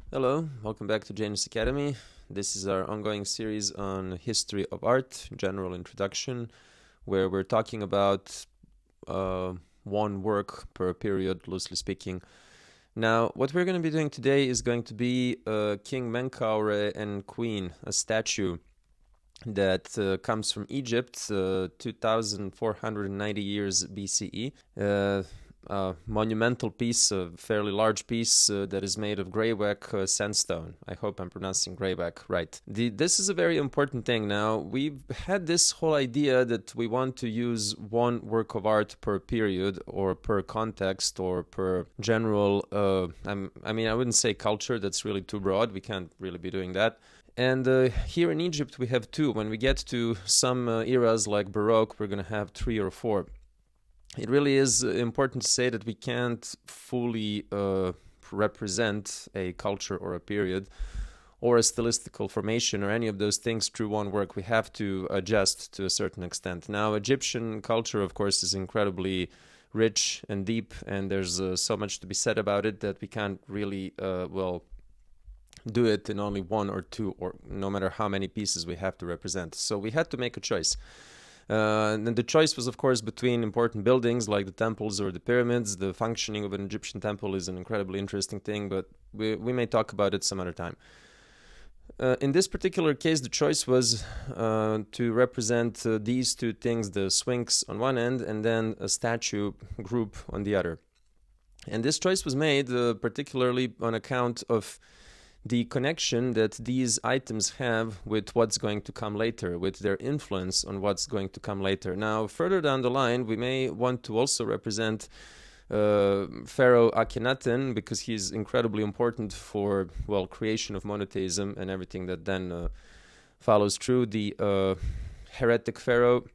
Hello, welcome back to Janus Academy. This is our ongoing series on history of art, general introduction, where we're talking about one work per period, loosely speaking. Now, what we're going to be doing today is going to be King Menkaure and Queen, a statue that comes from Egypt, 2490 years BCE. A monumental piece, a fairly large piece that is made of greywacke sandstone. I hope I'm pronouncing greywacke right. This is a very important thing. Now, we've had this whole idea that we want to use one work of art per period or per context or per general, I wouldn't say culture, that's really too broad. We can't really be doing that. And here in Egypt, we have two. When we get to some eras like Baroque, we're going to have three or four. It really is important to say that we can't fully represent a culture or a period or a stylistical formation or any of those things through one work. We have to adjust to a certain extent. Now, Egyptian culture, of course, is incredibly rich and deep, and there's so much to be said about it that we can't really, do it in only one or two, or no matter how many pieces we have to represent. So we had to make a choice. And the choice was, of course, between important buildings like the temples or the pyramids. The functioning of an Egyptian temple is an incredibly interesting thing, but we may talk about it some other time. In this particular case, the choice was to represent these two things, the Sphinx on one end and then a statue group on the other. And this choice was made particularly on account of the connection that these items have with what's going to come later, with their influence on what's going to come later. Now, further down the line, we may want to also represent Pharaoh Akhenaten, because he's incredibly important for, creation of monotheism and everything that then follows through. The heretic pharaoh,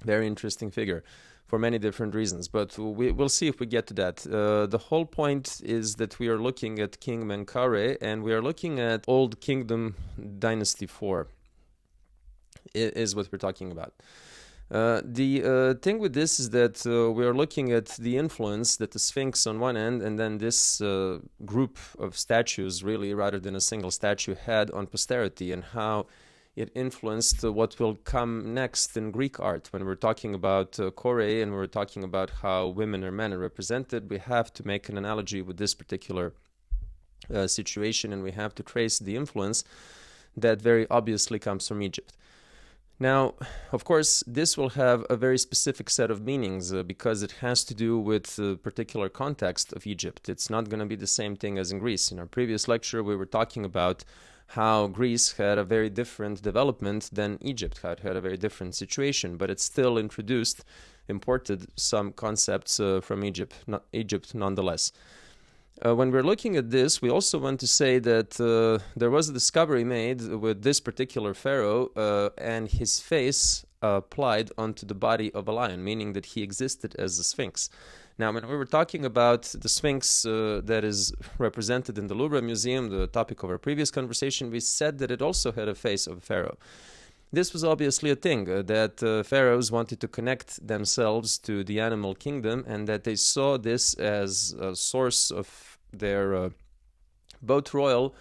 very interesting figure for many different reasons, but we'll see if we get to that. The whole point is that we are looking at King Menkaure, and we are looking at Old Kingdom Dynasty 4, is what we're talking about. The thing with this is that we are looking at the influence that the Sphinx on one end and then this group of statues, really, rather than a single statue, had on posterity, and how it influenced what will come next in Greek art. When we're talking about Kore and we're talking about how women or men are represented, we have to make an analogy with this particular situation, and we have to trace the influence that very obviously comes from Egypt. Now, of course, this will have a very specific set of meanings because it has to do with the particular context of Egypt. It's not going to be the same thing as in Greece. In our previous lecture, we were talking about how Greece had a very different development than Egypt had a very different situation, but it still imported some concepts from Egypt nonetheless. When we're looking at this, we also want to say that there was a discovery made with this particular pharaoh and his face applied onto the body of a lion, meaning that he existed as a sphinx. Now, when we were talking about the Sphinx that is represented in the Louvre Museum, the topic of our previous conversation, we said that it also had a face of a pharaoh. This was obviously a thing that pharaohs wanted to connect themselves to the animal kingdom, and that they saw this as a source of their both royal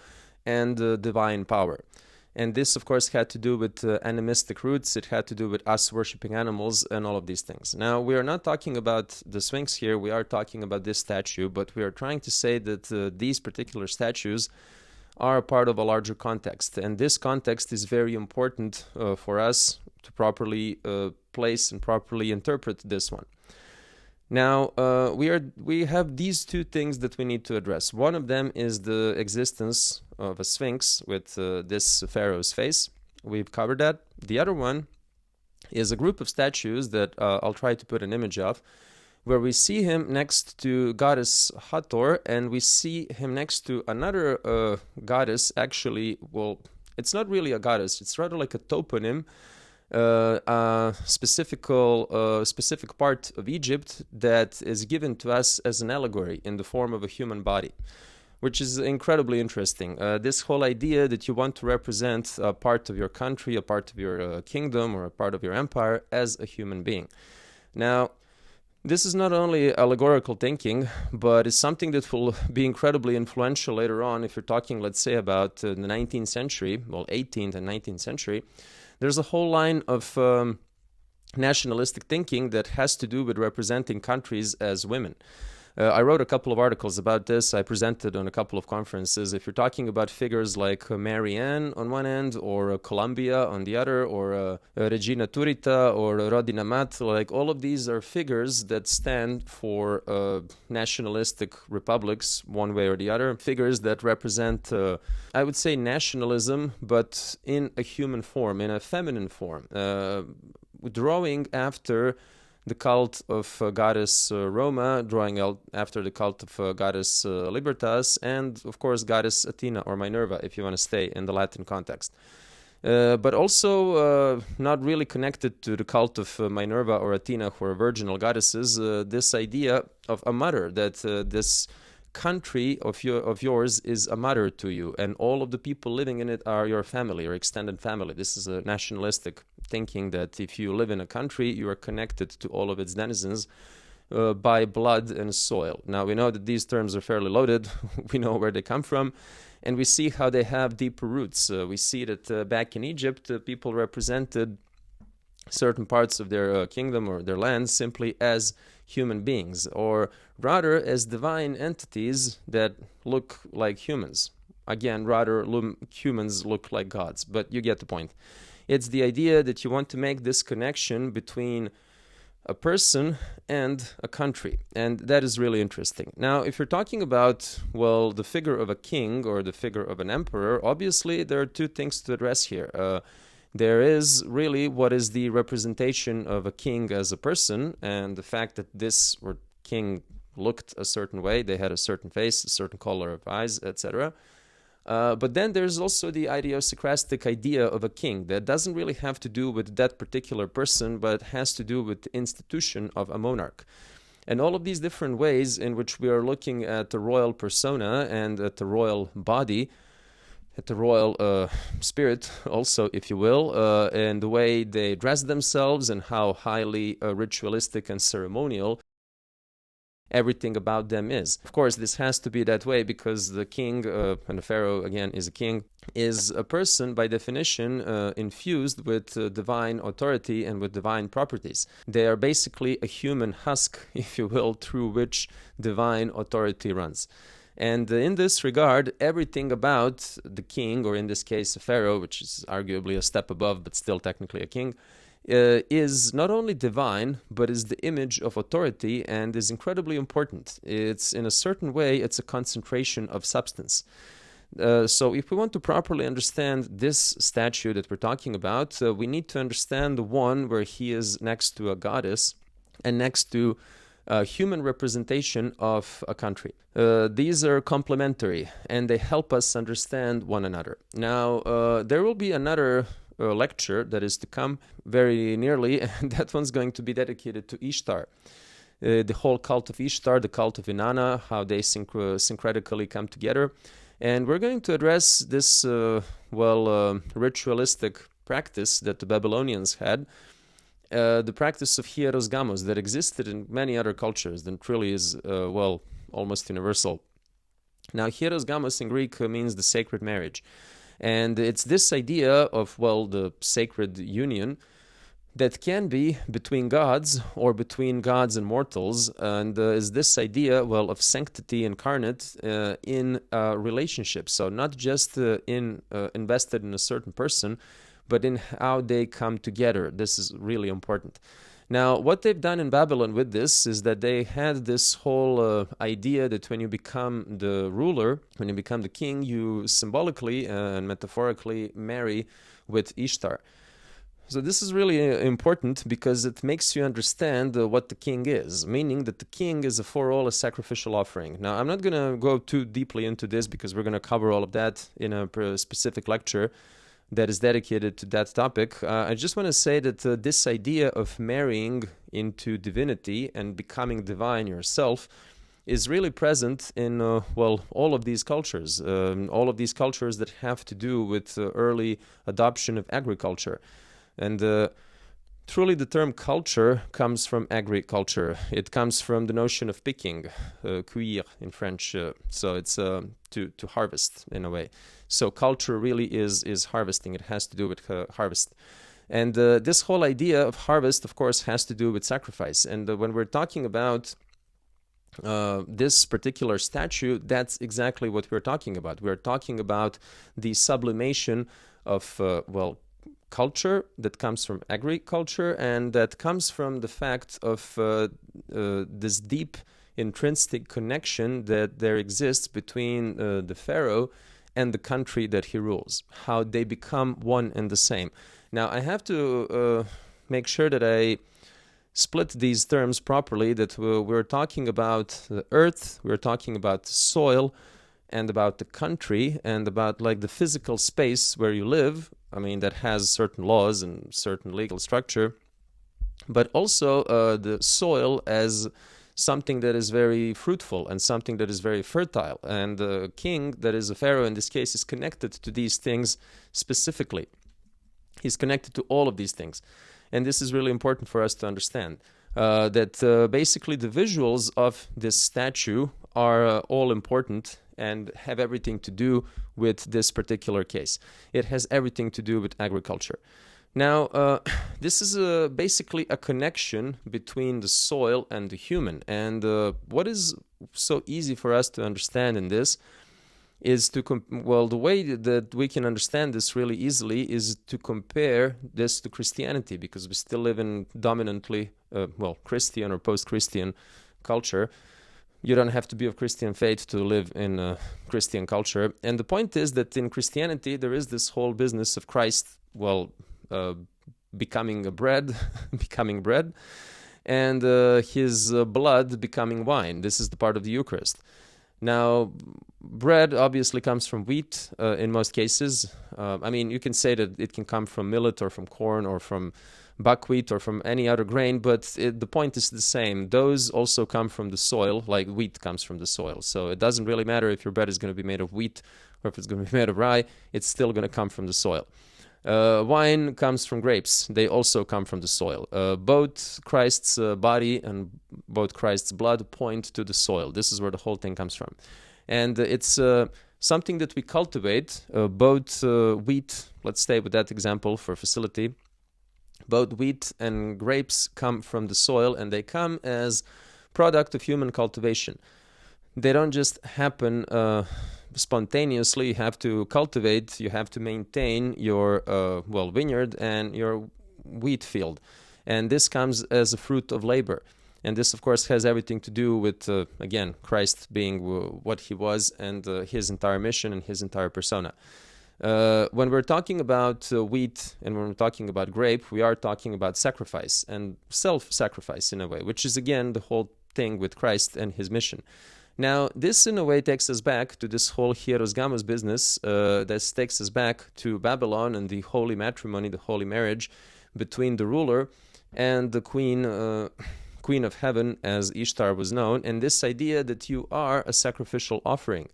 and divine power. And this, of course, had to do with animistic roots. It had to do with us worshipping animals and all of these things. Now, we are not talking about the Sphinx here. We are talking about this statue, but we are trying to say that these particular statues are a part of a larger context. And this context is very important for us to properly place and properly interpret this one. Now, we have these two things that we need to address. One of them is the existence of a sphinx with this pharaoh's face. We've covered that. The other one is a group of statues that I'll try to put an image of, where we see him next to goddess Hathor, and we see him next to another goddess. Actually, it's not really a goddess. It's rather like a toponym, a specific part of Egypt that is given to us as an allegory in the form of a human body, which is incredibly interesting. This whole idea that you want to represent a part of your country, a part of your kingdom, or a part of your empire as a human being. Now, This is not only allegorical thinking, but it's something that will be incredibly influential later on if you're talking, let's say, about the 19th century, well, 18th and 19th century. There's a whole line of nationalistic thinking that has to do with representing countries as women. I wrote a couple of articles about this. I presented on a couple of conferences. If you're talking about figures like Mary Ann on one end, or Columbia on the other, or Regina Turita, or Rodina Mat, like all of these are figures that stand for nationalistic republics, one way or the other. Figures that represent, I would say, nationalism, but in a human form, in a feminine form, drawing after the cult of goddess Roma, drawing out after the cult of goddess Libertas, and of course goddess Athena or Minerva, if you want to stay in the Latin context. But also not really connected to the cult of Minerva or Athena, who are virginal goddesses, this idea of a mother, that this country of yours is a mother to you, and all of the people living in it are your family, your extended family. This is a nationalistic thinking that if you live in a country, you are connected to all of its denizens by blood and soil. Now, we know that these terms are fairly loaded. We know where they come from, and we see how they have deeper roots. We see that back in Egypt, people represented certain parts of their kingdom or their land simply as human beings, or rather as divine entities that look like humans. Again, rather humans look like gods, but you get the point. It's the idea that you want to make this connection between a person and a country, and that is really interesting. Now, if you're talking about, well, the figure of a king or the figure of an emperor, obviously there are two things to address here. There is really what is the representation of a king as a person, and the fact that this king looked a certain way, they had a certain face, a certain color of eyes, etc. But then there's also the idiosyncratic idea of a king that doesn't really have to do with that particular person, but has to do with the institution of a monarch. And all of these different ways in which we are looking at the royal persona and at the royal body, at the royal spirit also, if you will, and the way they dress themselves and how highly ritualistic and ceremonial everything about them is. Of course, this has to be that way because the king, and the pharaoh, again, is a king, is a person by definition infused with divine authority and with divine properties. They are basically a human husk, if you will, through which divine authority runs. And in this regard, everything about the king, or in this case a pharaoh, which is arguably a step above but still technically a king, is not only divine, but is the image of authority and is incredibly important. It's, in a certain way, it's a concentration of substance. So if we want to properly understand this statue that we're talking about, we need to understand the one where he is next to a goddess and next to a human representation of a country. These are complementary and they help us understand one another. Now, there will be another lecture that is to come very nearly, and that one's going to be dedicated to Ishtar. The whole cult of Ishtar, the cult of Inanna, how they syncretically come together. And we're going to address this, ritualistic practice that the Babylonians had, the practice of hieros gamos that existed in many other cultures that really is, almost universal. Now, hieros gamos in Greek means the sacred marriage. And it's this idea of, the sacred union that can be between gods or between gods and mortals, and is this idea, of sanctity incarnate in a relationship. So not just invested in a certain person, but in how they come together. This is really important. Now, what they've done in Babylon with this is that they had this whole idea that when you become the ruler, when you become the king, you symbolically and metaphorically marry with Ishtar. So this is really important because it makes you understand what the king is, meaning that the king is for all a sacrificial offering. Now, I'm not going to go too deeply into this because we're going to cover all of that in a specific lecture that is dedicated to that topic. I just want to say that this idea of marrying into divinity and becoming divine yourself is really present in, all of these cultures. All of these cultures that have to do with early adoption of agriculture. And truly the term culture comes from agriculture. It comes from the notion of picking, cueillir in French. So it's to harvest in a way. So culture really is harvesting. It has to do with harvest. And this whole idea of harvest, of course, has to do with sacrifice. And when we're talking about this particular statue, that's exactly what we're talking about. We're talking about the sublimation of, culture that comes from agriculture, and that comes from the fact of this deep intrinsic connection that there exists between the pharaoh and the country that he rules, how they become one and the same. Now, I have to make sure that I split these terms properly, that we're talking about the earth, we're talking about soil, and about the country, and about like the physical space where you live. I mean, that has certain laws and certain legal structure, but also the soil as something that is very fruitful and something that is very fertile. And the king, that is a pharaoh in this case, is connected to these things specifically. He's connected to all of these things. And this is really important for us to understand, that basically the visuals of this statue are all important and have everything to do with this particular case. It has everything to do with agriculture. Now, this is basically a connection between the soil and the human. And what is so easy for us to understand in this is to, the way that we can understand this really easily is to compare this to Christianity, because we still live in dominantly, Christian or post-Christian culture. You don't have to be of Christian faith to live in a Christian culture. And the point is that in Christianity, there is this whole business of Christ, becoming bread, and his blood becoming wine. This is the part of the Eucharist. Now, bread obviously comes from wheat in most cases. You can say that it can come from millet or from corn or from buckwheat or from any other grain, but the point is the same. Those also come from the soil, like wheat comes from the soil. So it doesn't really matter if your bread is going to be made of wheat or if it's going to be made of rye, it's still going to come from the soil. Wine comes from grapes. They also come from the soil. Both Christ's body and both Christ's blood point to the soil. This is where the whole thing comes from. And it's something that we cultivate. Both wheat, let's stay with that example for facility. Both wheat and grapes come from the soil, and they come as product of human cultivation. They don't just happen spontaneously. You have to cultivate, you have to maintain your vineyard and your wheat field. And this comes as a fruit of labor. And this, of course, has everything to do with, again, Christ being what he was and his entire mission and his entire persona. When we're talking about wheat and when we're talking about grape, we are talking about sacrifice and self-sacrifice in a way, which is, again, the whole thing with Christ and his mission. Now, this in a way takes us back to this whole hieros gamos business. This takes us back to Babylon and the holy matrimony, the holy marriage between the ruler and the queen of heaven, as Ishtar was known, and this idea that you are a sacrificial offering.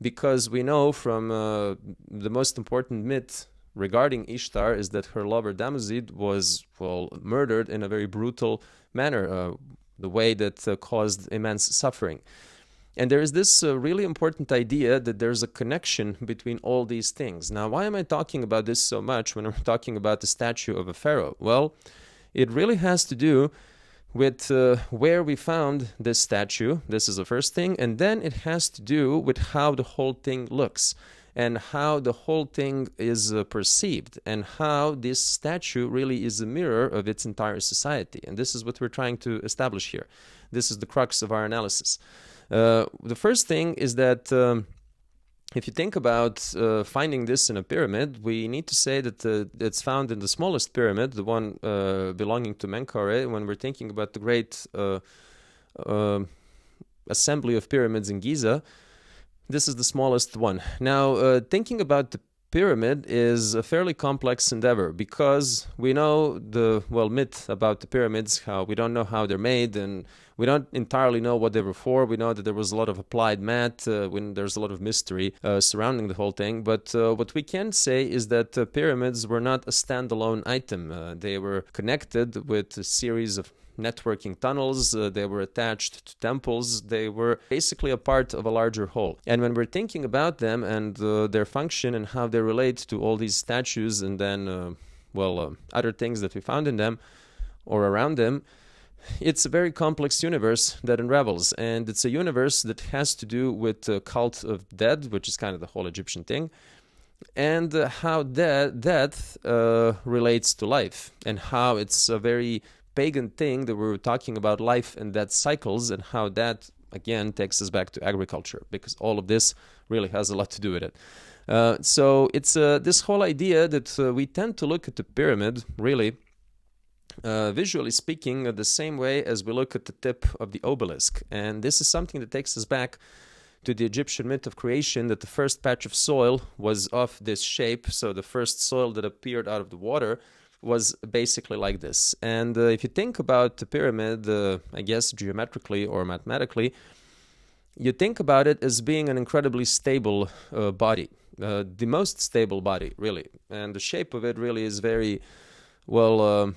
Because we know from the most important myth regarding Ishtar is that her lover Damazid was, murdered in a very brutal manner, the way that caused immense suffering. And there is this really important idea that there's a connection between all these things. Now, why am I talking about this so much when I'm talking about the statue of a pharaoh? Well, it really has to do with where we found this statue. This is the first thing. And then it has to do with how the whole thing looks and how the whole thing is perceived and how this statue really is a mirror of its entire society. And this is what we're trying to establish here. This is the crux of our analysis. The first thing is that if you think about finding this in a pyramid, we need to say that it's found in the smallest pyramid, the one belonging to Menkaure, when we're thinking about the great assembly of pyramids in Giza. This is the smallest one. Now, thinking about the pyramid is a fairly complex endeavor because we know the myth about the pyramids, how we don't know how they're made and We don't entirely know what they were for. We know that there was a lot of applied math, when there's a lot of mystery surrounding the whole thing. But what we can say is that pyramids were not a standalone item. They were connected with a series of networking tunnels, they were attached to temples, they were basically a part of a larger whole. And when we're thinking about them and their function and how they relate to all these statues and then, other things that we found in them or around them, it's a very complex universe that unravels, and it's a universe that has to do with the cult of dead, which is kind of the whole Egyptian thing, and how death relates to life, and how it's a very pagan thing that we're talking about life and death cycles, and how that again takes us back to agriculture, because all of this really has a lot to do with it. So it's this whole idea that we tend to look at the pyramid really visually speaking the same way as we look at the tip of the obelisk, and this is something that takes us back to the Egyptian myth of creation, that the first patch of soil was of this shape. So the first soil that appeared out of the water was basically like this. And if you think about the pyramid, I guess geometrically or mathematically, you think about it as being an incredibly stable body, the most stable body, really. And the shape of it really is very, how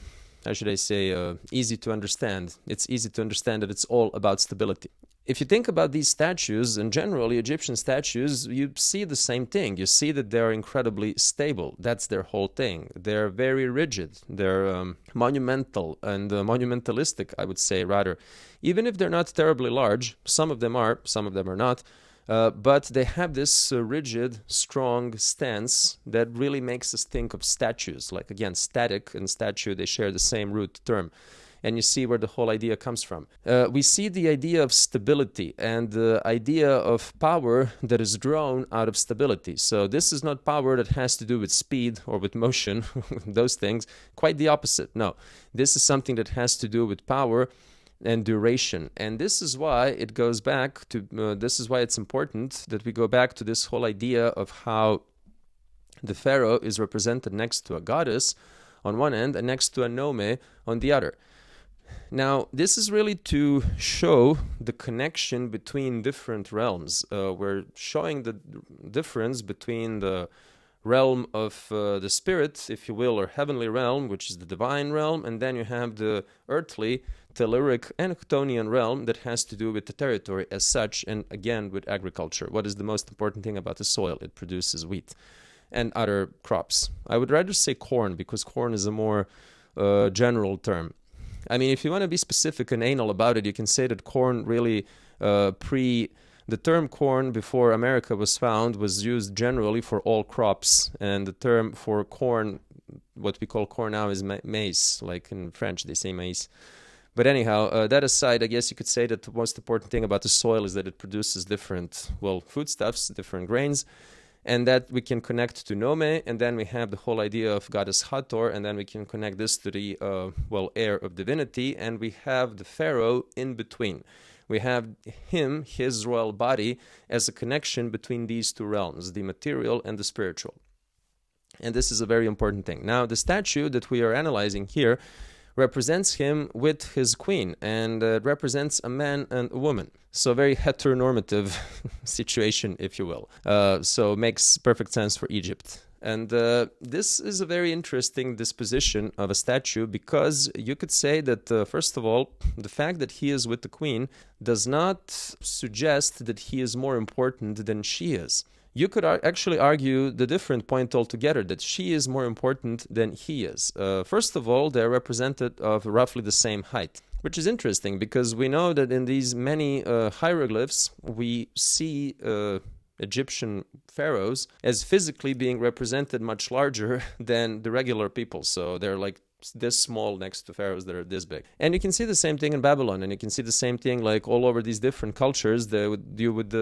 should I say, easy to understand. It's easy to understand that it's all about stability. If you think about these statues, and generally Egyptian statues, you see the same thing. You see that they're incredibly stable. That's their whole thing. They're very rigid. They're monumental and monumentalistic, I would say, rather. Even if they're not terribly large, some of them are, some of them are not, but they have this rigid, strong stance that really makes us think of statues. Like, again, static and statue, they share the same root term. And you see where the whole idea comes from. We see the idea of stability and the idea of power that is drawn out of stability. So this is not power that has to do with speed or with motion, those things. Quite the opposite. No, this is something that has to do with power and duration. And this is why it goes back to, this is why it's important that we go back to this whole idea of how the pharaoh is represented next to a goddess on one end and next to a nome on the other. Now, this is really to show the connection between different realms. We're showing the difference between the realm of the spirit, if you will, or heavenly realm, which is the divine realm, and then you have the earthly, telluric, and Chthonian realm that has to do with the territory as such, and again with agriculture. What is the most important thing about the soil? It produces wheat and other crops. I would rather say corn, because corn is a more general term. I mean, if you want to be specific and anal about it, you can say that corn really the term corn before America was found was used generally for all crops, and the term for corn, what we call corn now, is maize. Like in French, they say maize. But anyhow, that aside, I guess you could say that the most important thing about the soil is that it produces different, foodstuffs, different grains, and that we can connect to Nome, and then we have the whole idea of goddess Hathor, and then we can connect this to the, heir of divinity, and we have the pharaoh in between. We have him, his royal body, as a connection between these two realms, the material and the spiritual. And this is a very important thing. Now, the statue that we are analyzing here represents him with his queen, and represents a man and a woman. So very heteronormative situation, if you will. So makes perfect sense for Egypt. And this is a very interesting disposition of a statue, because you could say that, first of all, the fact that he is with the queen does not suggest that he is more important than she is. You could actually argue the different point altogether, that she is more important than he is. First of all, they're represented of roughly the same height, which is interesting because we know that in these many hieroglyphs, we see Egyptian pharaohs as physically being represented much larger than the regular people. So they're like this small next to pharaohs that are this big. And you can see the same thing in Babylon, and you can see the same thing like all over these different cultures. You would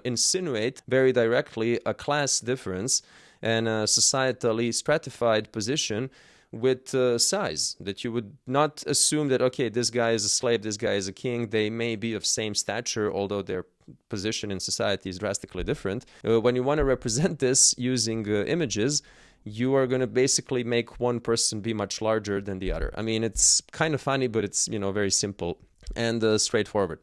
insinuate very directly a class difference and a societally stratified position with size, that you would not assume that, okay, this guy is a slave, this guy is a king. They may be of same stature, although their position in society is drastically different. When you want to represent this using images, you are going to basically make one person be much larger than the other. I mean, it's kind of funny, but it's, very simple. and straightforward.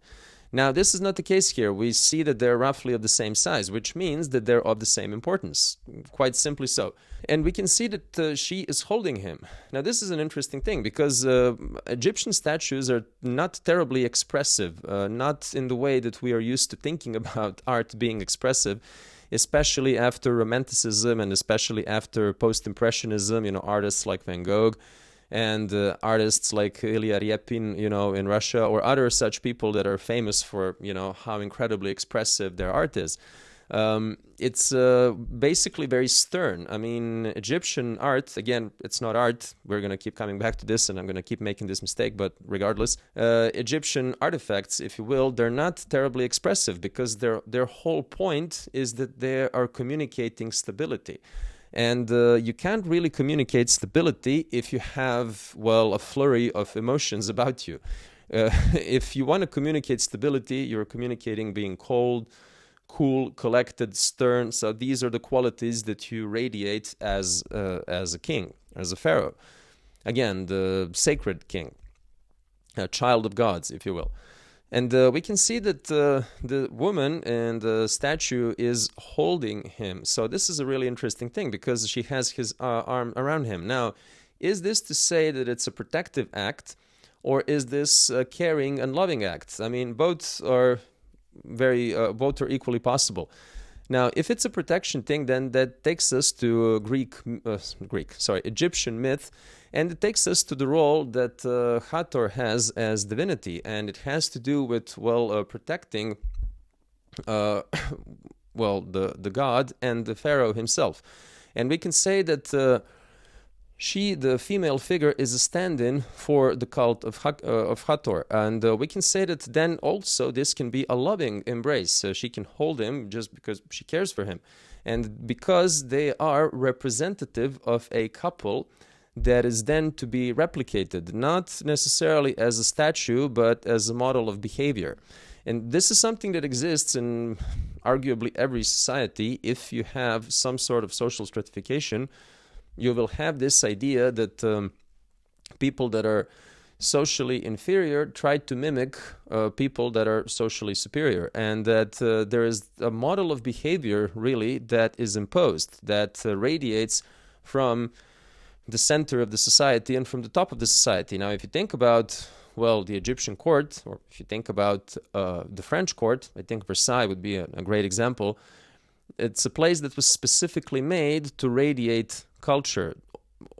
Now, this is not the case here. We see that they're roughly of the same size, which means that they're of the same importance, quite simply so. And we can see that she is holding him. Now, this is an interesting thing because Egyptian statues are not terribly expressive, not in the way that we are used to thinking about art being expressive, especially after Romanticism and especially after Post-Impressionism, artists like Van Gogh and artists like Ilya Repin, in Russia, or other such people that are famous for, how incredibly expressive their art is. It's basically very stern. I mean, Egyptian art, again, it's not art. We're going to keep coming back to this, and I'm going to keep making this mistake, but regardless, Egyptian artifacts, if you will, they're not terribly expressive because their whole point is that they are communicating stability. And you can't really communicate stability if you have, a flurry of emotions about you. If you want to communicate stability, you're communicating being cold, cool, collected, stern. So these are the qualities that you radiate as a king, as a pharaoh. Again, the sacred king, a child of gods, if you will. And we can see that the woman and the statue is holding him. So this is a really interesting thing because she has his arm around him. Now, is this to say that it's a protective act, or is this a caring and loving act? I mean, both are equally possible. Now, if it's a protection thing, then that takes us to Egyptian myth, and it takes us to the role that Hathor has as divinity, and it has to do with protecting the god and the pharaoh himself. And we can say that she, the female figure, is a stand-in for the cult of Hathor. And we can say that then also this can be a loving embrace. She can hold him just because she cares for him. And because they are representative of a couple that is then to be replicated, not necessarily as a statue, but as a model of behavior. And this is something that exists in arguably every society. If you have some sort of social stratification, you will have this idea that people that are socially inferior try to mimic people that are socially superior, and that there is a model of behavior really that is imposed, that radiates from the center of the society and from the top of the society. Now, if you think about, the Egyptian court, or if you think about the French court, I think Versailles would be a great example. It's a place that was specifically made to radiate culture,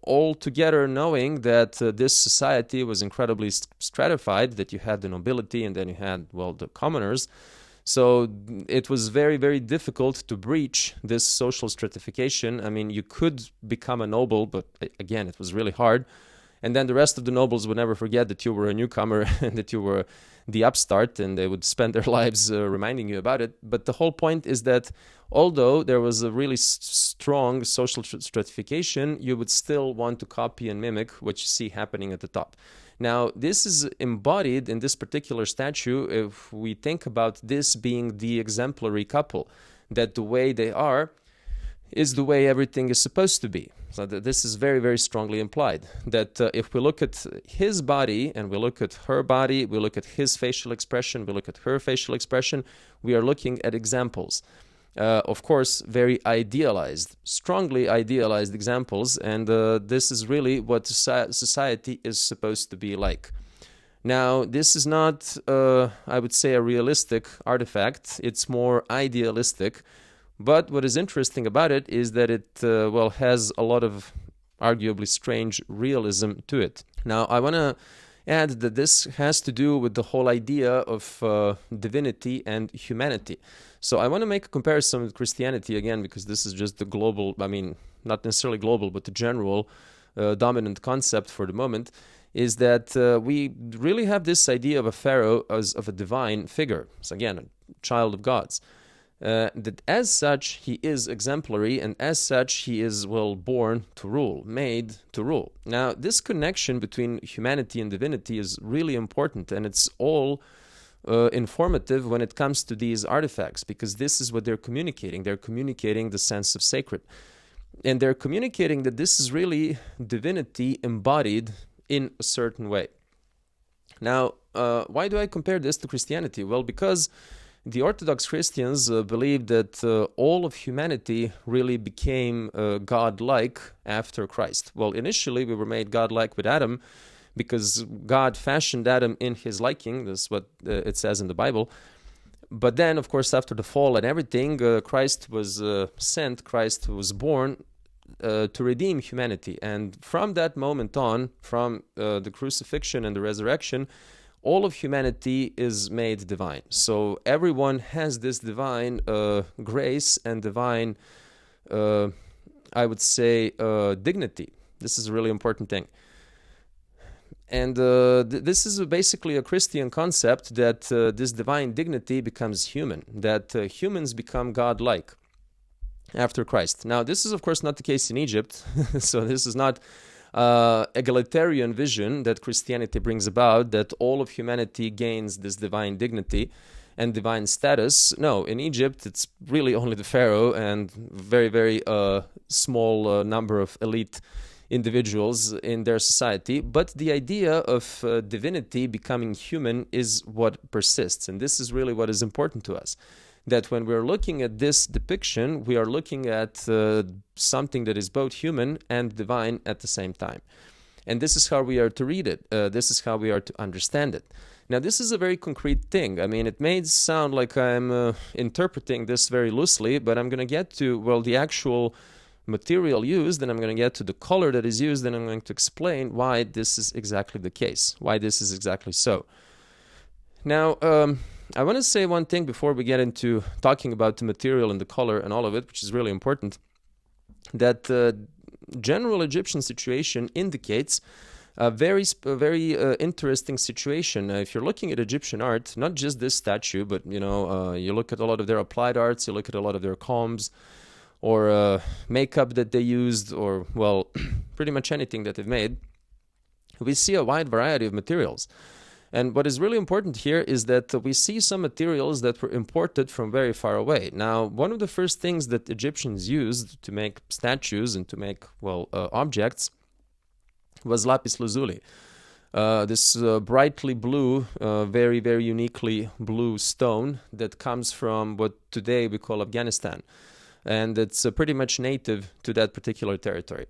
all together knowing that this society was incredibly stratified, that you had the nobility and then you had, the commoners. So it was very, very difficult to breach this social stratification. I mean, you could become a noble, but again, it was really hard. And then the rest of the nobles would never forget that you were a newcomer and that you were the upstart, and they would spend their lives reminding you about it. But the whole point is that although there was a really strong social stratification, you would still want to copy and mimic what you see happening at the top. Now, this is embodied in this particular statue if we think about this being the exemplary couple, that the way they are is the way everything is supposed to be. So this is very, very strongly implied, that if we look at his body and we look at her body, we look at his facial expression, we look at her facial expression, we are looking at examples. Of course, very idealized, strongly idealized examples, and this is really what society is supposed to be like. Now, this is not, I would say, a realistic artifact. It's more idealistic. But what is interesting about it is that it, has a lot of arguably strange realism to it. Now, I want to add that this has to do with the whole idea of divinity and humanity. So I want to make a comparison with Christianity again, because this is just the global, not necessarily global, but the general dominant concept for the moment, is that we really have this idea of a pharaoh as of a divine figure. So again, a child of gods. That as such he is exemplary, and as such he is born to rule, made to rule. Now, this connection between humanity and divinity is really important, and it's all informative when it comes to these artifacts, because this is what they're communicating. They're communicating the sense of sacred, and they're communicating that this is really divinity embodied in a certain way. Now, why do I compare this to Christianity? Well, because the Orthodox Christians believe that all of humanity really became God-like after Christ. Well, initially we were made God-like with Adam, because God fashioned Adam in his liking. This is what it says in the Bible. But then, of course, after the fall and everything, Christ was sent, Christ was born to redeem humanity. And from that moment on, from the crucifixion and the resurrection, all of humanity is made divine. So everyone has this divine grace and divine, I would say, dignity. This is a really important thing. And this is basically a Christian concept, that this divine dignity becomes human, that humans become God-like after Christ. Now, this is, of course, not the case in Egypt. So this is not egalitarian vision that Christianity brings about, that all of humanity gains this divine dignity and divine status. No, in Egypt, it's really only the pharaoh and very, very small number of elite individuals in their society. But the idea of divinity becoming human is what persists. And this is really what is important to us. That when we're looking at this depiction, we are looking at something that is both human and divine at the same time. And this is how we are to read it. This is how we are to understand it. Now, this is a very concrete thing. I mean, it may sound like I'm interpreting this very loosely, but I'm going to get to, well, the actual material used, and I'm going to get to the color that is used, and I'm going to explain why this is exactly the case, why this is exactly so. Now, I want to say one thing before we get into talking about the material and the color and all of it, which is really important, that general Egyptian situation indicates a very interesting situation. If you're looking at Egyptian art, not just this statue, but you look at a lot of their applied arts, you look at a lot of their combs, or makeup that they used, or, well, pretty much anything that they've made, we see a wide variety of materials. And what is really important here is that we see some materials that were imported from very far away. Now, one of the first things that Egyptians used to make statues and to make, well, objects was lapis lazuli. This brightly blue, very, very uniquely blue stone that comes from what today we call Afghanistan. And it's pretty much native to that particular territory.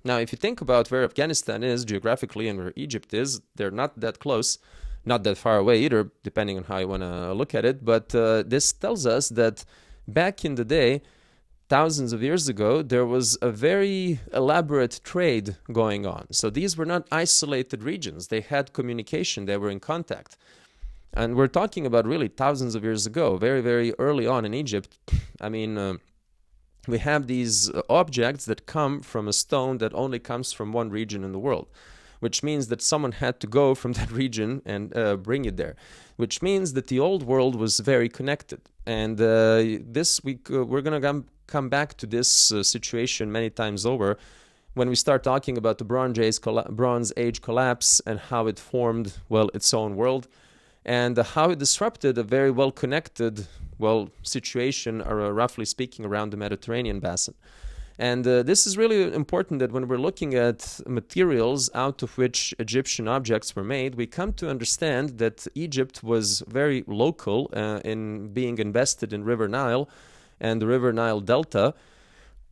Now, if you think about where Afghanistan is geographically and where Egypt is, they're not that close, not that far away either, depending on how you want to look at it. But this tells us that back in the day, thousands of years ago, there was a very elaborate trade going on. So these were not isolated regions. They had communication. They were in contact. And we're talking about really thousands of years ago, very, very early on in Egypt. I mean, we have these objects that come from a stone that only comes from one region in the world, which means that someone had to go from that region and bring it there, which means that the old world was very connected. And this week, we're going to come back to this situation many times over when we start talking about the Bronze Age collapse and how it formed, well, its own world, and how it disrupted a very well-connected, well, situation, roughly speaking, around the Mediterranean basin. And this is really important, that when we're looking at materials out of which Egyptian objects were made, we come to understand that Egypt was very local in being invested in River Nile and the River Nile Delta.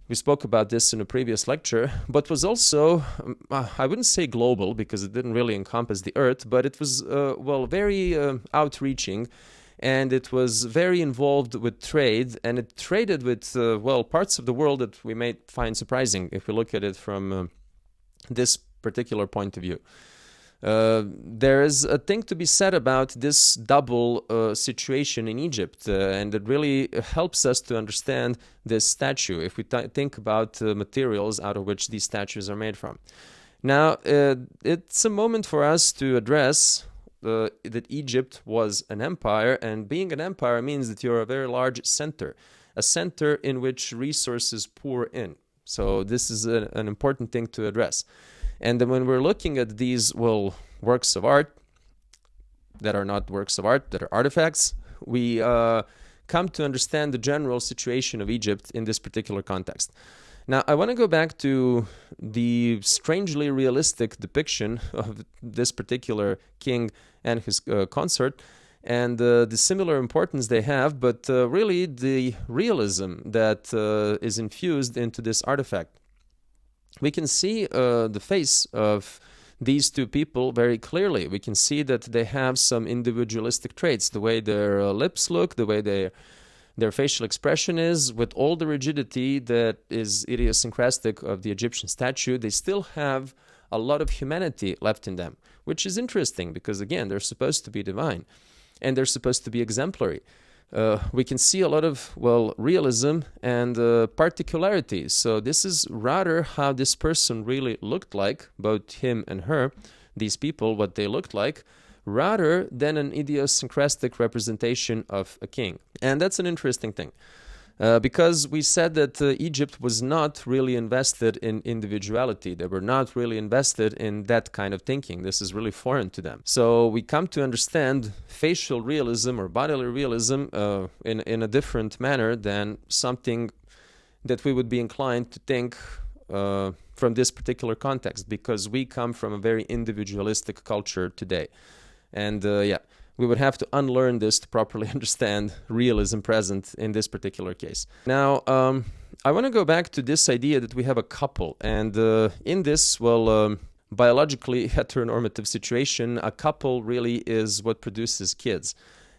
We spoke about this in a previous lecture, but was also, I wouldn't say global, because it didn't really encompass the earth, but it was, well, very outreaching, and it was very involved with trade, and it traded with, well, parts of the world that we may find surprising if we look at it from this particular point of view. There is a thing to be said about this double situation in Egypt, and it really helps us to understand this statue if we think about materials out of which these statues are made from. Now, it's a moment for us to address that Egypt was an empire, and being an empire means that you're a very large center, a center in which resources pour in. So this is an important thing to address. And then when we're looking at these, well, works of art that are not works of art, that are artifacts, we come to understand the general situation of Egypt in this particular context. Now, I want to go back to the strangely realistic depiction of this particular king and his consort, and the similar importance they have, but really the realism that is infused into this artifact. We can see the face of these two people very clearly. We can see that they have some individualistic traits, the way their lips look, the way their facial expression is, with all the rigidity that is idiosyncratic of the Egyptian statue. They still have a lot of humanity left in them, which is interesting because, again, they're supposed to be divine and they're supposed to be exemplary. We can see a lot of, realism and particularity. So this is rather how this person really looked like, both him and her, these people, what they looked like, rather than an idiosyncratic representation of a king. And that's an interesting thing. Because we said that Egypt was not really invested in individuality. They were not really invested in that kind of thinking. This is really foreign to them. So we come to understand facial realism or bodily realism in a different manner than something that we would be inclined to think from this particular context, because we come from a very individualistic culture today. And we would have to unlearn this to properly understand realism present in this particular case. Now, I want to go back to this idea that we have a couple. And in this, biologically heteronormative situation, a couple really is what produces kids.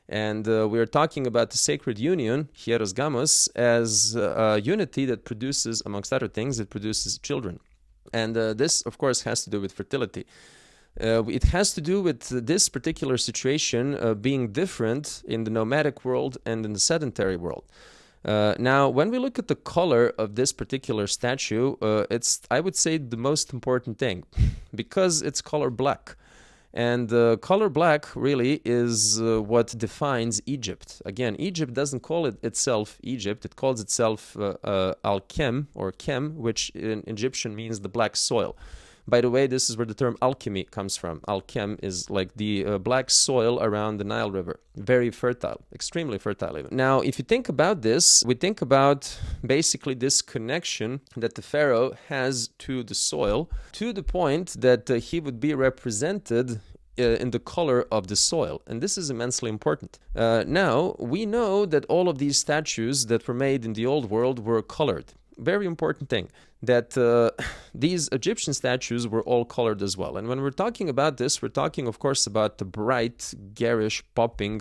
And we are talking about the sacred union, hieros gamos, as a unity that produces, amongst other things, it produces children. And this, of course, has to do with fertility. It has to do with this particular situation being different in the nomadic world and in the sedentary world. Now, when we look at the color of this particular statue, it's, I would say, the most important thing, because it's color black. And color black really is what defines Egypt. Again, Egypt doesn't call it itself Egypt. It calls itself Al-Kem, or Kem, which in Egyptian means the black soil. By the way, this is where the term alchemy comes from. Al-Kem is like the black soil around the Nile River. Very fertile, extremely fertile even. Now, if you think about this, we think about basically this connection that the pharaoh has to the soil, to the point that he would be represented in the color of the soil. And this is immensely important. Now, we know that all of these statues that were made in the old world were colored. Very important thing, that these Egyptian statues were all colored as well. And when we're talking about this, we're talking, of course, about the bright, garish, popping,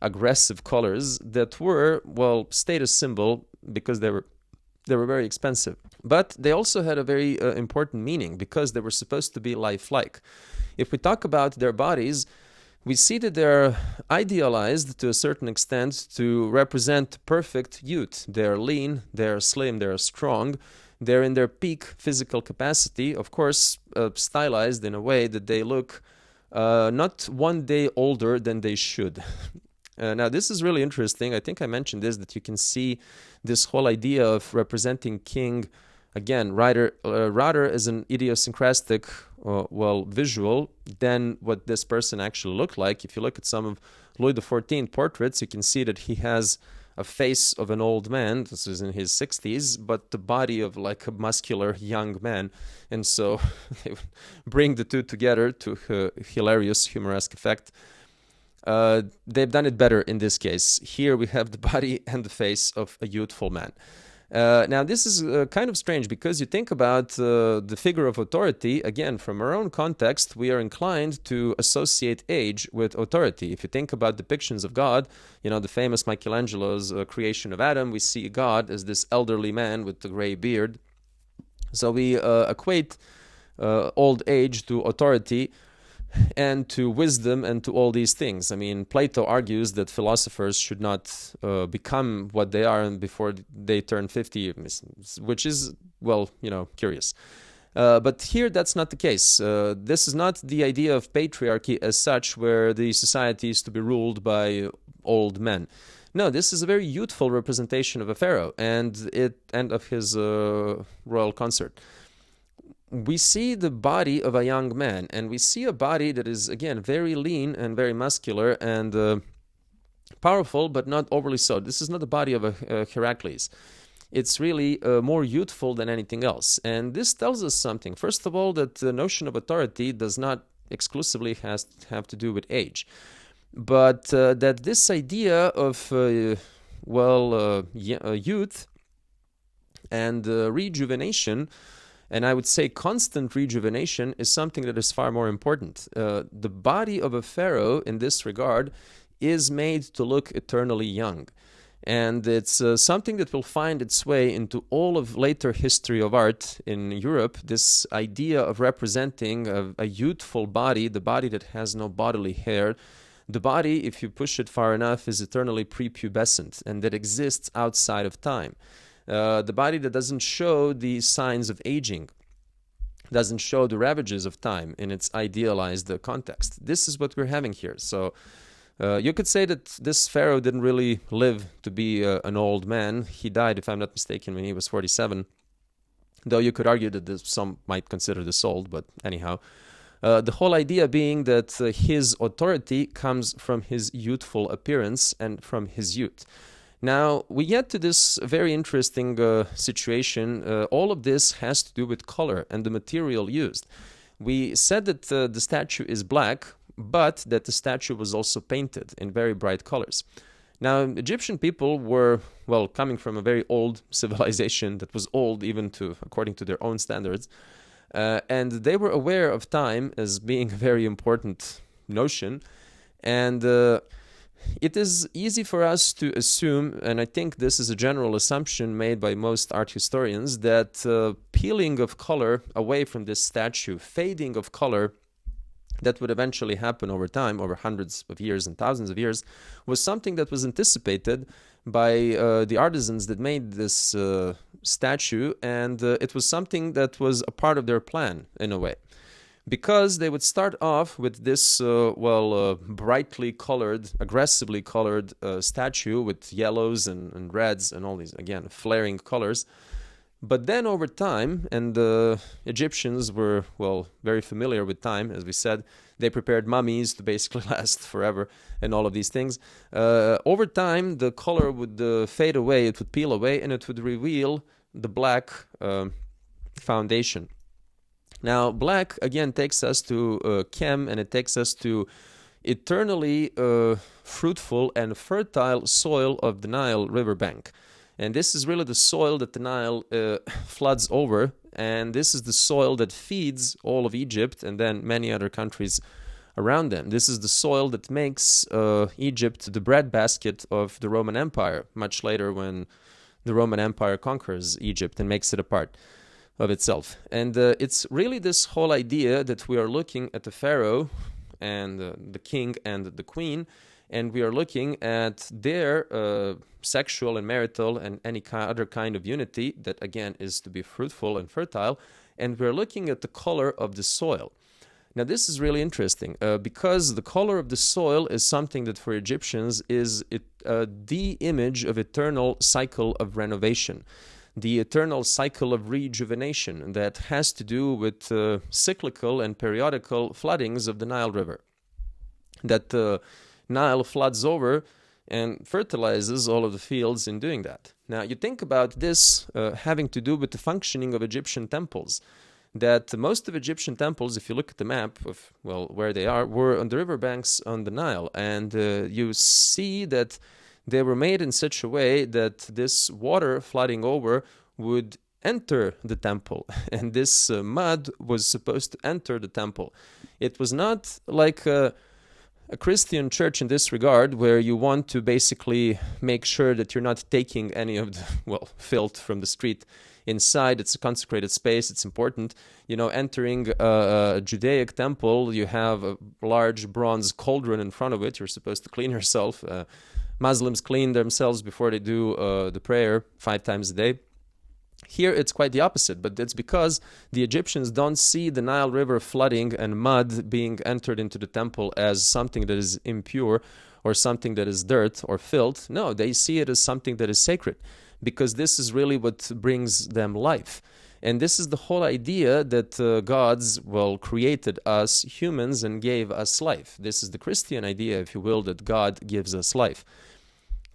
aggressive colors that were, status symbol because they were very expensive. But they also had a very important meaning, because they were supposed to be lifelike. If we talk about their bodies, we see that they're idealized to a certain extent to represent perfect youth. They're lean, they're slim, they're strong, they're in their peak physical capacity, of course, stylized in a way that they look not one day older than they should. Now, this is really interesting. I think I mentioned this, that you can see this whole idea of representing king, again, rather as an idiosyncratic visual than what this person actually looked like. If you look at some of Louis XIV portraits, you can see that he has a face of an old man. This is in his 60s, but the body of like a muscular young man. And so they would bring the two together to a hilarious, humoresque effect. They've done it better in this case. Here we have the body and the face of a youthful man. Now, this is kind of strange, because you think about the figure of authority. Again, from our own context, we are inclined to associate age with authority. If you think about depictions of God, the famous Michelangelo's creation of Adam, we see God as this elderly man with the gray beard. So we equate old age to authority and to wisdom and to all these things. I mean, Plato argues that philosophers should not become what they are before they turn 50, which is, curious. But here, that's not the case. This is not the idea of patriarchy as such, where the society is to be ruled by old men. No, this is a very youthful representation of a pharaoh and of his royal consort. We see the body of a young man, and we see a body that is, again, very lean and very muscular and powerful, but not overly so. This is not the body of a Heracles. It's really more youthful than anything else. And this tells us something. First of all, that the notion of authority does not exclusively have to do with age, but that this idea of youth and rejuvenation, and I would say constant rejuvenation, is something that is far more important. The body of a pharaoh in this regard is made to look eternally young. And it's something that will find its way into all of later history of art in Europe, this idea of representing a youthful body, the body that has no bodily hair. The body, if you push it far enough, is eternally prepubescent and that exists outside of time. The body that doesn't show the signs of aging, doesn't show the ravages of time in its idealized context. This is what we're having here. So you could say that this pharaoh didn't really live to be an old man. He died, if I'm not mistaken, when he was 47. Though you could argue that some might consider this old, but anyhow. The whole idea being that his authority comes from his youthful appearance and from his youth. Now, we get to this very interesting situation. All of this has to do with color and the material used. We said that the statue is black, but that the statue was also painted in very bright colors. Now, Egyptian people were, well, coming from a very old civilization that was old even according to their own standards, and they were aware of time as being a very important notion, and it is easy for us to assume, and I think this is a general assumption made by most art historians, that peeling of color away from this statue, fading of color, that would eventually happen over time, over hundreds of years and thousands of years, was something that was anticipated by the artisans that made this statue, and it was something that was a part of their plan, in a way. Because they would start off with this, brightly colored, aggressively colored statue with yellows and reds and all these, again, flaring colors. But then over time, and the Egyptians were, very familiar with time, as we said, they prepared mummies to basically last forever and all of these things. Over time, the color would fade away, it would peel away, and it would reveal the black foundation. Now, black, again, takes us to Chem, and it takes us to eternally fruitful and fertile soil of the Nile riverbank. And this is really the soil that the Nile floods over, and this is the soil that feeds all of Egypt and then many other countries around them. This is the soil that makes Egypt the breadbasket of the Roman Empire, much later when the Roman Empire conquers Egypt and makes it a part of itself. And it's really this whole idea that we are looking at the pharaoh and the king and the queen, and we are looking at their sexual and marital and any other kind of unity that, again, is to be fruitful and fertile, and we're looking at the color of the soil. Now, this is really interesting because the color of the soil is something that for Egyptians is the image of eternal cycle of renovation, the eternal cycle of rejuvenation that has to do with cyclical and periodical floodings of the Nile River. That Nile floods over and fertilizes all of the fields in doing that. Now, you think about this having to do with the functioning of Egyptian temples, that most of Egyptian temples, if you look at the map of, where they are, were on the riverbanks on the Nile. And you see that they were made in such a way that this water flooding over would enter the temple. And this mud was supposed to enter the temple. It was not like a Christian church in this regard, where you want to basically make sure that you're not taking any of the, filth from the street inside. It's a consecrated space. It's important. Entering a Judaic temple, you have a large bronze cauldron in front of it. You're supposed to clean yourself. Muslims clean themselves before they do the prayer 5 times a day. Here it's quite the opposite, but it's because the Egyptians don't see the Nile River flooding and mud being entered into the temple as something that is impure or something that is dirt or filth. No, they see it as something that is sacred, because this is really what brings them life. And this is the whole idea that gods, created us humans and gave us life. This is the Christian idea, if you will, that God gives us life.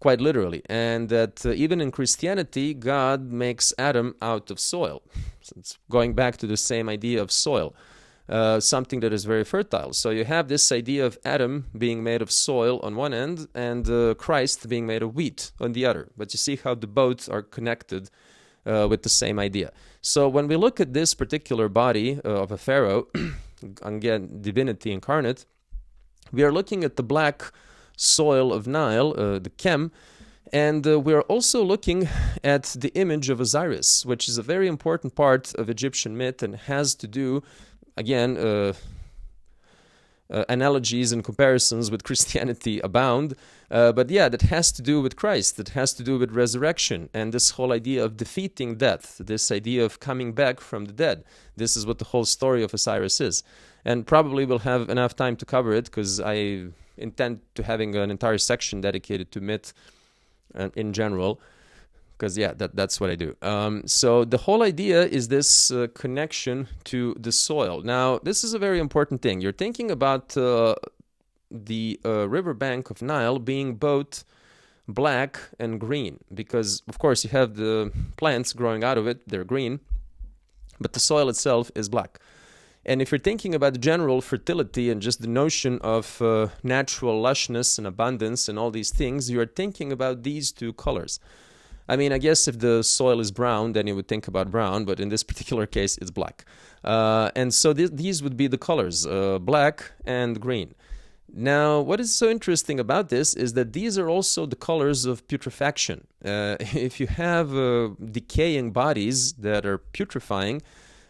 quite literally, and that even in Christianity, God makes Adam out of soil. So it's going back to the same idea of soil, something that is very fertile. So you have this idea of Adam being made of soil on one end and Christ being made of wheat on the other. But you see how the both are connected with the same idea. So when we look at this particular body of a pharaoh, again, divinity incarnate, we are looking at the black soil of Nile, the Kem, and we're also looking at the image of Osiris, which is a very important part of Egyptian myth and has to do, again, analogies and comparisons with Christianity abound. But yeah, that has to do with Christ, that has to do with resurrection, and this whole idea of defeating death, this idea of coming back from the dead. This is what the whole story of Osiris is. And probably we'll have enough time to cover it, because I intend to having an entire section dedicated to myth in general, because yeah, that's what I do. So the whole idea is this connection to the soil. Now, this is a very important thing. You're thinking about the riverbank of Nile being both black and green, because of course you have the plants growing out of it, they're green, but the soil itself is black. And if you're thinking about general fertility and just the notion of natural lushness and abundance and all these things, you're thinking about these two colors. I mean, I guess if the soil is brown, then you would think about brown, but in this particular case, it's black. And so these would be the colors, black and green. Now, what is so interesting about this is that these are also the colors of putrefaction. If you have decaying bodies that are putrefying,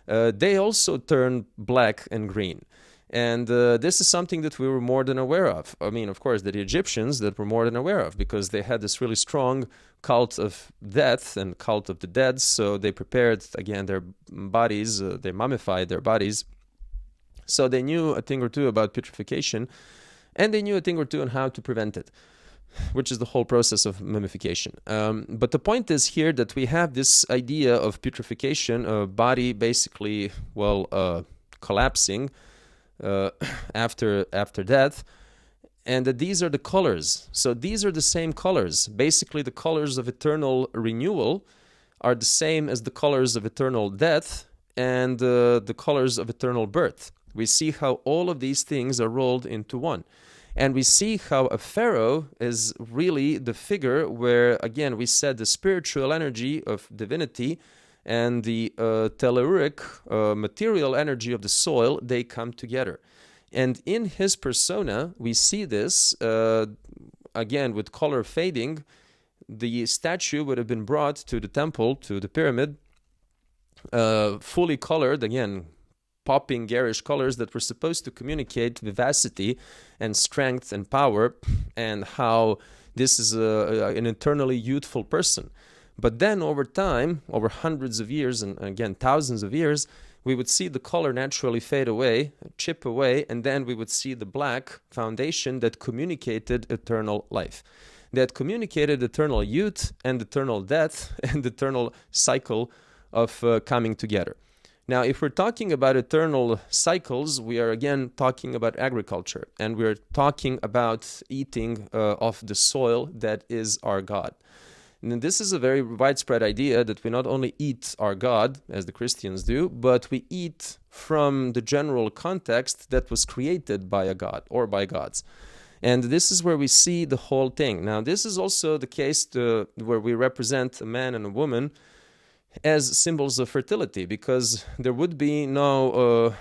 they also turn black and green. And this is something that we were more than aware of. I mean, of course, the Egyptians that were more than aware of, because they had this really strong cult of death and cult of the dead. So they prepared, again, their bodies, they mummified their bodies. So they knew a thing or two about putrefaction, and they knew a thing or two on how to prevent it, which is the whole process of mummification. But the point is here that we have this idea of putrefaction, a body basically, collapsing after death, and that these are the colors. So these are the same colors. Basically, the colors of eternal renewal are the same as the colors of eternal death and the colors of eternal birth. We see how all of these things are rolled into one. And we see how a pharaoh is really the figure where, again, we said the spiritual energy of divinity and the telluric material energy of the soil, they come together. And in his persona, we see this, again, with color fading. The statue would have been brought to the temple, to the pyramid, fully colored, again, popping garish colors that were supposed to communicate vivacity and strength and power, and how this is an eternally youthful person. But then over time, over hundreds of years, and again thousands of years, we would see the color naturally fade away, chip away, and then we would see the black foundation that communicated eternal life, that communicated eternal youth and eternal death and eternal cycle of coming together. Now, if we're talking about eternal cycles, we are again talking about agriculture, and we're talking about eating of the soil that is our God. And this is a very widespread idea that we not only eat our God, as the Christians do, but we eat from the general context that was created by a God or by gods. And this is where we see the whole thing. Now, this is also the case where we represent a man and a woman as symbols of fertility, because there would be no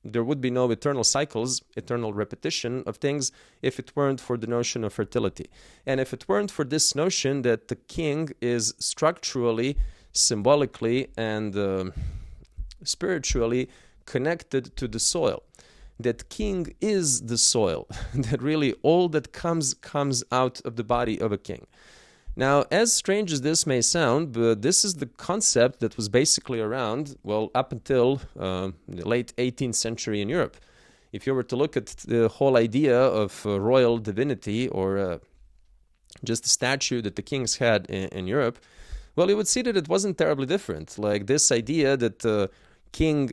eternal cycles, eternal repetition of things, if it weren't for the notion of fertility. And if it weren't for this notion that the king is structurally, symbolically, and spiritually connected to the soil, that king is the soil, that really all that comes out of the body of a king. Now, as strange as this may sound, but this is the concept that was basically around, up until the late 18th century in Europe. If you were to look at the whole idea of royal divinity, or just the statue that the kings had in Europe, you would see that it wasn't terribly different. Like this idea that the king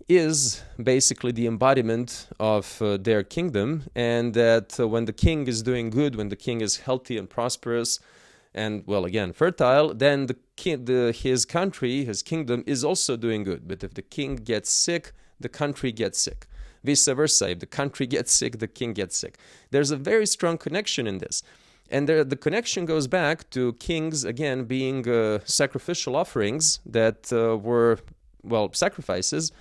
is basically the embodiment of their kingdom, and that when the king is doing good, when the king is healthy and prosperous and, well, again, fertile, then his country, his kingdom is also doing good. But if the king gets sick, the country gets sick. Vice versa, if the country gets sick, the king gets sick. There's a very strong connection in this. And the connection goes back to kings, again, being sacrificial offerings that were, well, sacrifices.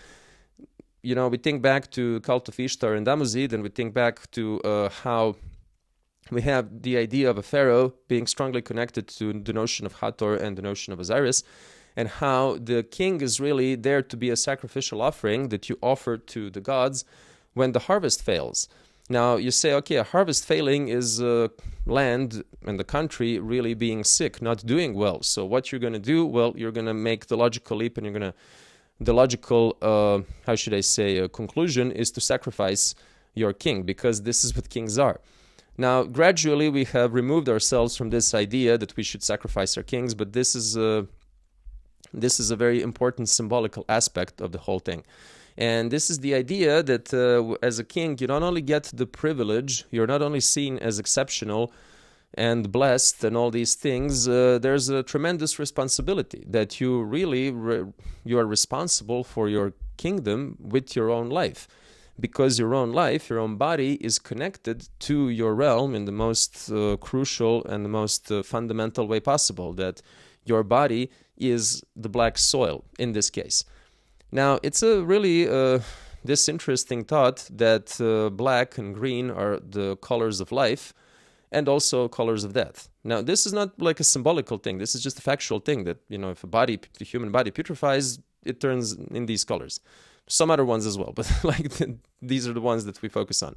You know, we think back to cult of Ishtar and Damuzid, and we think back to how we have the idea of a pharaoh being strongly connected to the notion of Hathor and the notion of Osiris, and how the king is really there to be a sacrificial offering that you offer to the gods when the harvest fails. Now, you say, okay, a harvest failing is land and the country really being sick, not doing well. So what you're going to do? Well, you're going to make the logical leap, and you're going to, the logical, conclusion is to sacrifice your king, because this is what kings are. Now, gradually, we have removed ourselves from this idea that we should sacrifice our kings, but this is a very important symbolical aspect of the whole thing. And this is the idea that as a king, you not only get the privilege, you're not only seen as exceptional and blessed and all these things, there's a tremendous responsibility that you really, you are responsible for your kingdom with your own life. Because your own life, your own body is connected to your realm in the most crucial and the most fundamental way possible, that your body is the black soil in this case. Now, it's a really this interesting thought that black and green are the colors of life and also colors of death. Now, this is not like a symbolical thing. This is just a factual thing that, you know, if the human body putrefies, it turns in these colors. Some other ones as well, but like these are the ones that we focus on.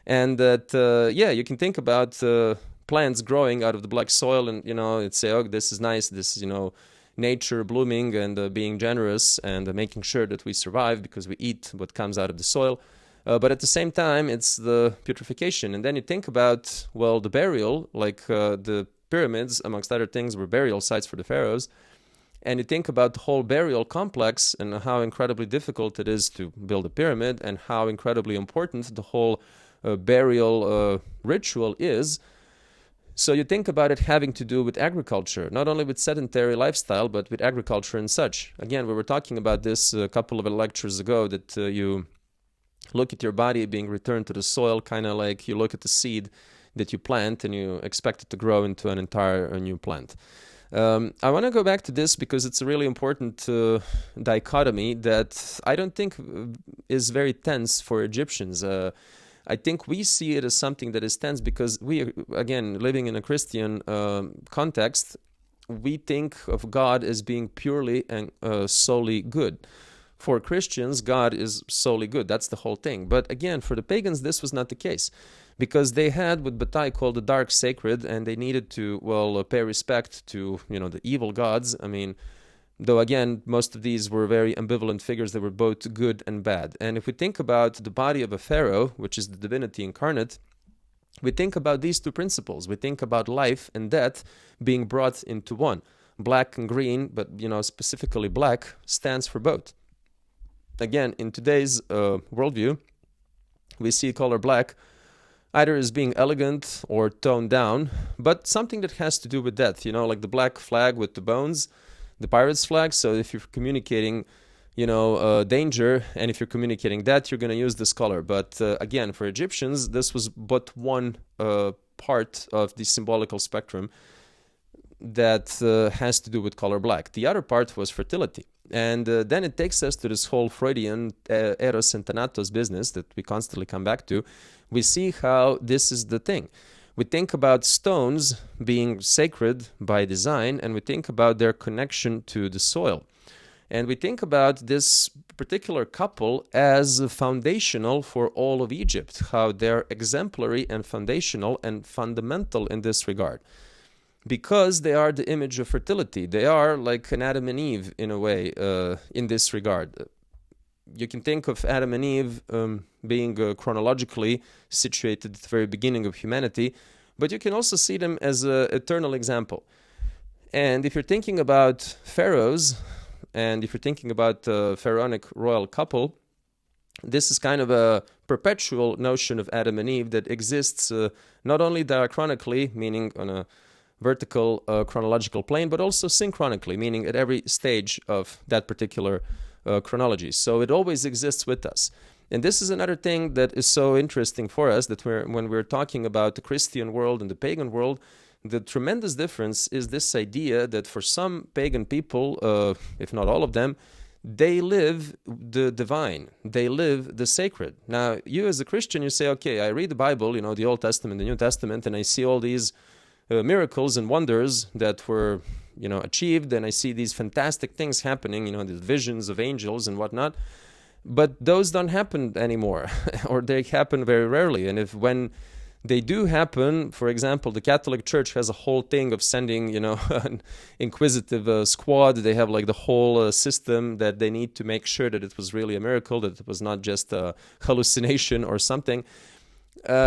And that, you can think about plants growing out of the black soil, and, you know, it's say, oh, this is nice, this is, you know, nature blooming and being generous and making sure that we survive because we eat what comes out of the soil. But at the same time, it's the putrefaction. And then you think about, well, the burial, like the pyramids, amongst other things, were burial sites for the pharaohs. And you think about the whole burial complex and how incredibly difficult it is to build a pyramid, and how incredibly important the whole burial ritual is. So you think about it having to do with agriculture, not only with sedentary lifestyle, but with agriculture and such. Again, we were talking about this a couple of lectures ago, that you look at your body being returned to the soil, kind of like you look at the seed that you plant and you expect it to grow into an entire new plant. I want to go back to this because it's a really important dichotomy that I don't think is very tense for Egyptians. I think we see it as something that is tense because we, again, living in a Christian context, we think of God as being purely and solely good. For Christians, God is solely good. That's the whole thing. But again, for the pagans, this was not the case, because they had what Bataille called the dark sacred, and they needed to, well, pay respect to, you know, the evil gods. I mean, though again, most of these were very ambivalent figures that were both good and bad. And if we think about the body of a pharaoh, which is the divinity incarnate, we think about these two principles. We think about life and death being brought into one. Black and green, but, you know, specifically black, stands for both. Again, in today's worldview, we see color black either as being elegant or toned down, but something that has to do with death, you know, like the black flag with the bones, the pirate's flag. So if you're communicating, you know, danger, and if you're communicating that, you're going to use this color. But again, for Egyptians, this was but one part of the symbolical spectrum that has to do with color black. The other part was fertility. And then it takes us to this whole Freudian Eros and Thanatos business that we constantly come back to. We see how this is the thing. We think about stones being sacred by design, and we think about their connection to the soil. And we think about this particular couple as foundational for all of Egypt, how they're exemplary and foundational and fundamental in this regard. Because they are the image of fertility. They are like an Adam and Eve in a way in this regard. You can think of Adam and Eve being chronologically situated at the very beginning of humanity, but you can also see them as an eternal example. And if you're thinking about pharaohs, and if you're thinking about the pharaonic royal couple, this is kind of a perpetual notion of Adam and Eve that exists not only diachronically, meaning on a vertical chronological plane, but also synchronically, meaning at every stage of that particular chronology. So it always exists with us. And this is another thing that is so interesting for us, that when we're talking about the Christian world and the pagan world, the tremendous difference is this idea that for some pagan people, if not all of them, they live the divine, they live the sacred. Now, you as a Christian, you say, okay, I read the Bible, the Old Testament, the New Testament, and I see all these miracles and wonders that were, achieved, and I see these fantastic things happening, the visions of angels and whatnot. But those don't happen anymore, or they happen very rarely. And when they do happen, for example, the Catholic Church has a whole thing of sending, an inquisitive squad. They have like the whole system that they need to make sure that it was really a miracle, that it was not just a hallucination or something.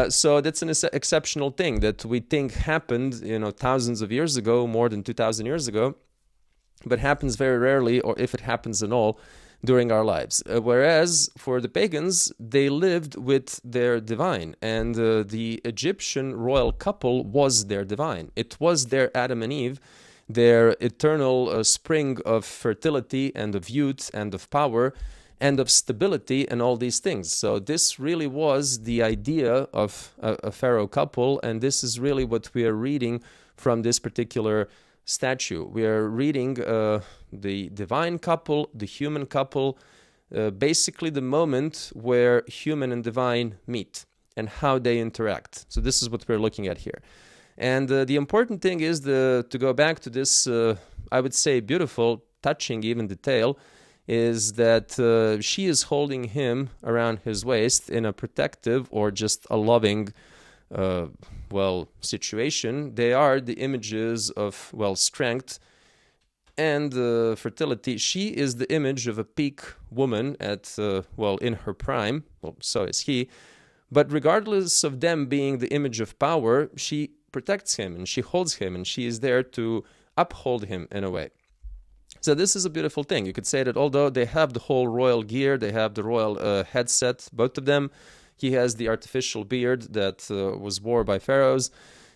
So that's an exceptional thing that we think happened, thousands of years ago, more than 2,000 years ago, but happens very rarely, or if it happens at all, during our lives. Whereas for the pagans, they lived with their divine, and the Egyptian royal couple was their divine. It was their Adam and Eve, their eternal spring of fertility and of youth and of power and of stability and all these things. So this really was the idea of a pharaoh couple, and this is really what we are reading from this particular statue. We are reading the divine couple, the human couple, basically the moment where human and divine meet and how they interact. So this is what we're looking at here. And the important thing is to go back to this, I would say, beautiful, touching even detail, is that she is holding him around his waist in a protective or just a loving situation. They are the images of, strength and fertility. She is the image of a peak woman at, in her prime. Well, so is he. But regardless of them being the image of power, she protects him and she holds him and she is there to uphold him in a way. So this is a beautiful thing. You could say that although they have the whole royal gear, they have the royal headset, both of them. He has the artificial beard that was worn by pharaohs.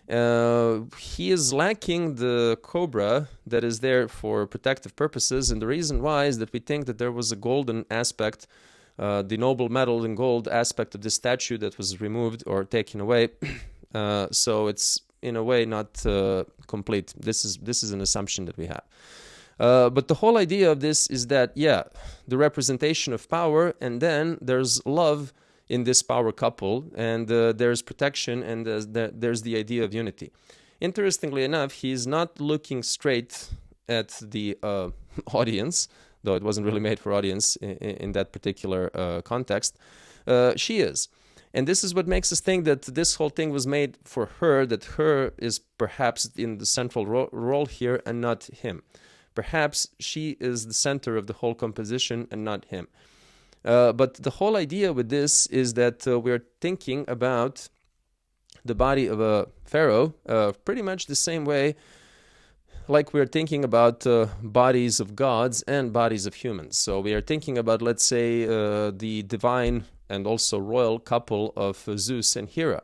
He is lacking the cobra that is there for protective purposes. And the reason why is that we think that there was a golden aspect, the noble metal in gold aspect of this statue that was removed or taken away. So it's in a way not complete. This is an assumption that we have. But the whole idea of this is that, the representation of power, and then there's love in this power couple, and there's protection, and there's the idea of unity. Interestingly enough, he's not looking straight at the audience, though it wasn't really made for audience in that particular context. She is. And this is what makes us think that this whole thing was made for her, that her is perhaps in the central role here and not him. Perhaps she is the center of the whole composition and not him. But the whole idea with this is that we're thinking about the body of a pharaoh pretty much the same way like we're thinking about bodies of gods and bodies of humans. So we are thinking about, let's say, the divine and also royal couple of Zeus and Hera,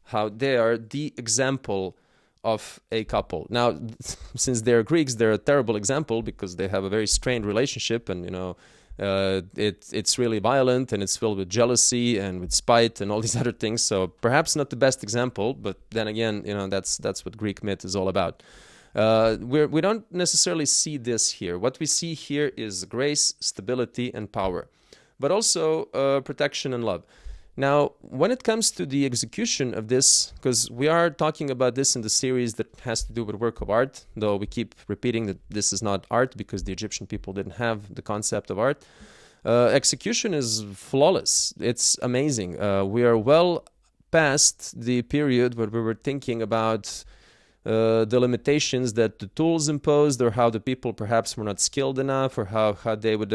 how they are the example of a couple. Now, since they're Greeks, they're a terrible example because they have a very strained relationship, and it's really violent and it's filled with jealousy and with spite and all these other things. So perhaps not the best example, but then again, that's what Greek myth is all about. We don't necessarily see this here. What we see here is grace, stability, and power, but also protection and love. Now, when it comes to the execution of this, because we are talking about this in the series that has to do with work of art, though we keep repeating that this is not art because the Egyptian people didn't have the concept of art, execution is flawless. It's amazing. We are well past the period where we were thinking about the limitations that the tools imposed, or how the people perhaps were not skilled enough, or how they would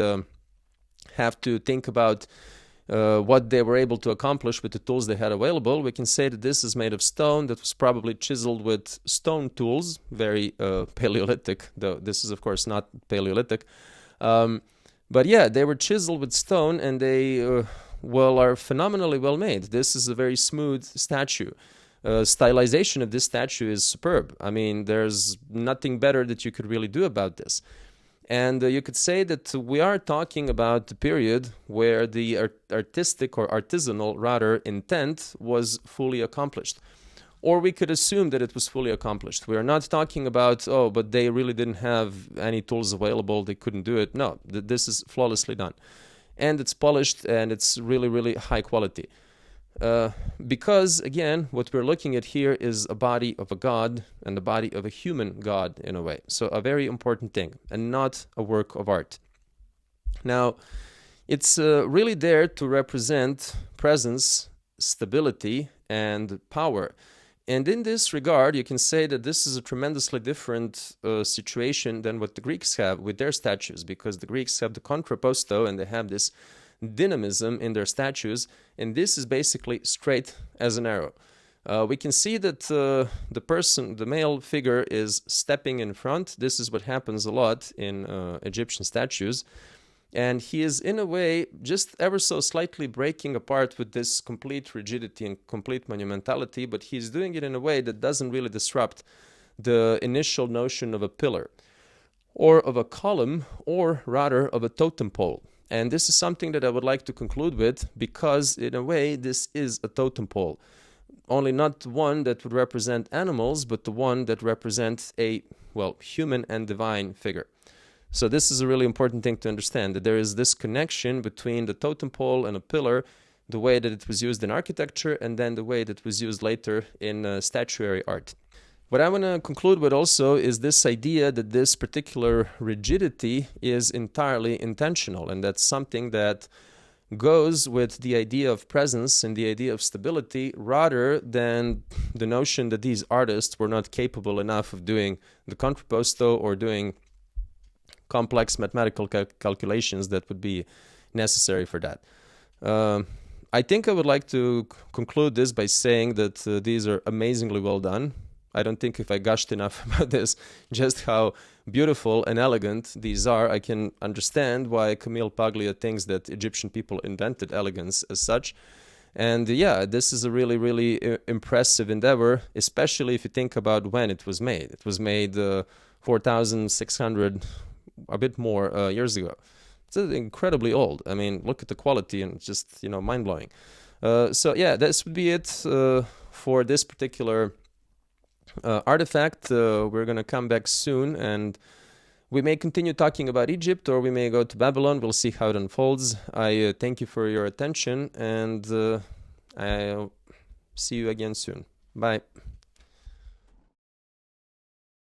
have to think about what they were able to accomplish with the tools they had available. We can say that this is made of stone that was probably chiseled with stone tools, very Paleolithic, though this is of course not Paleolithic. But yeah, they were chiseled with stone, and they well, are phenomenally well made. This is a very smooth statue. Stylization of this statue is superb. I mean, there's nothing better that you could really do about this. And you could say that we are talking about the period where the artistic or artisanal, rather, intent was fully accomplished. Or we could assume that it was fully accomplished. We are not talking about, oh, but they really didn't have any tools available, they couldn't do it. No, this is flawlessly done. And it's polished and it's really, really high quality. Because, again, what we're looking at here is a body of a god and the body of a human god, in a way. So a very important thing, and not a work of art. Now, it's really there to represent presence, stability, and power. And in this regard, you can say that this is a tremendously different situation than what the Greeks have with their statues, because the Greeks have the contrapposto and they have this dynamism in their statues, and this is basically straight as an arrow. We can see that the male figure is stepping in front. This is what happens a lot in Egyptian statues. And he is, in a way, just ever so slightly breaking apart with this complete rigidity and complete monumentality, but he's doing it in a way that doesn't really disrupt the initial notion of a pillar, or of a column, or rather of a totem pole. And this is something that I would like to conclude with, because in a way this is a totem pole. Only not one that would represent animals, but the one that represents a, well, human and divine figure. So this is a really important thing to understand, that there is this connection between the totem pole and a pillar, the way that it was used in architecture, and then the way that it was used later in statuary art. What I want to conclude with also is this idea that this particular rigidity is entirely intentional, and that's something that goes with the idea of presence and the idea of stability, rather than the notion that these artists were not capable enough of doing the contrapposto or doing complex mathematical calculations that would be necessary for that. I think I would like to conclude this by saying that these are amazingly well done. I don't think if I gushed enough about this, just how beautiful and elegant these are. I can understand why Camille Paglia thinks that Egyptian people invented elegance as such. And yeah, this is a really, really impressive endeavor, especially if you think about when it was made. It was made 4,600, a bit more years ago. It's incredibly old. I mean, look at the quality and just, mind-blowing. So yeah, this would be it for this particular artifact. We're going to come back soon, and we may continue talking about Egypt, or we may go to Babylon. We'll see how it unfolds. I thank you for your attention, and I'll see you again soon. Bye.